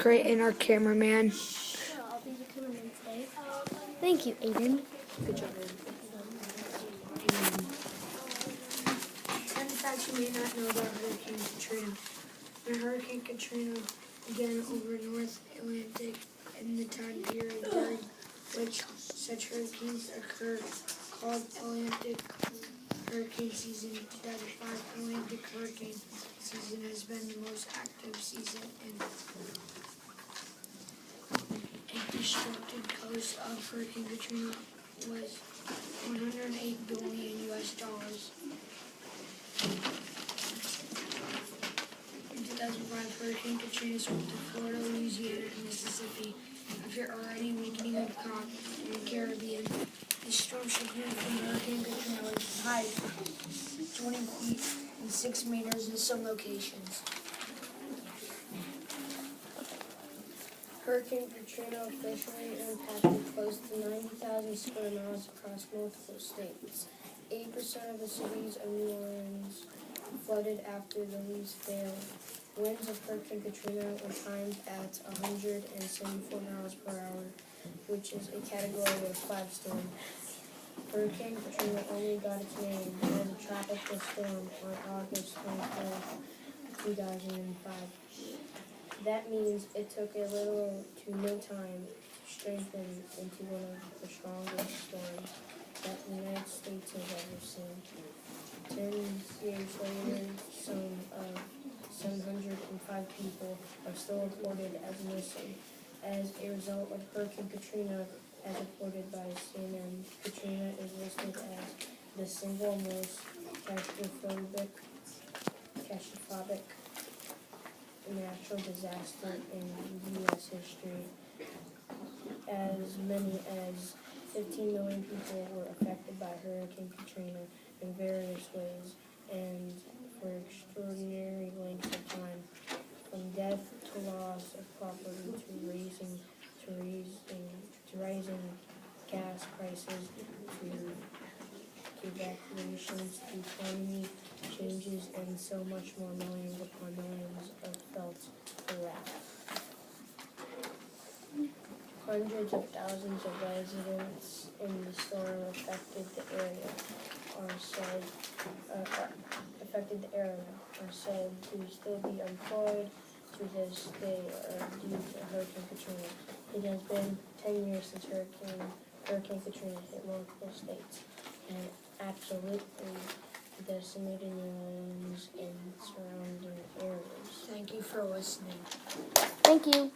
Creighton, our cameraman. I'll be the cameraman today. Thank you, Aiden. Good job, Ten facts you may not know about Hurricane Katrina. When Hurricane Katrina began over North Atlantic in the time period during which such hurricanes occur, called Atlantic Hurricane Season, 2005 Atlantic Hurricane Season has been the most active season in the destructed coast of Hurricane Katrina was $108 billion US. In 2005, Hurricane Katrina swept to Florida, Louisiana, and Mississippi. After already weakening a crop in the Caribbean, the storm significant from Hurricane Katrina was high 20 feet and 6 meters in some locations. Hurricane Katrina officially impacted close to 90,000 square miles across multiple states. 80% of the cities of New Orleans flooded after the levees failed. Winds of Hurricane Katrina were timed at 174 miles per hour, which is a Category 5 storm. Hurricane Katrina only got its name as a tropical storm on August 24, 2005. That means it took a little to no time to strengthen into one of the strongest storms that the United States has ever seen. 10 years later, some 705 people are still reported as missing. As a result of Hurricane Katrina, as reported by CNN, Katrina is listed as the single most catastrophic natural disaster in U.S. history. As many as 15 million people were affected by Hurricane Katrina in various ways and for extraordinary lengths of time, from death to loss of property to rising gas prices to evacuations to economy changes and so much more. Millions upon millions of felt the wrath. Hundreds of thousands of residents in the storm affected the area are said to still be employed to this day due to Hurricane Katrina. It has been 10 years since Hurricane Katrina hit multiple states and absolutely decimated New Orleans and surrounding areas. Thank you for listening. Thank you.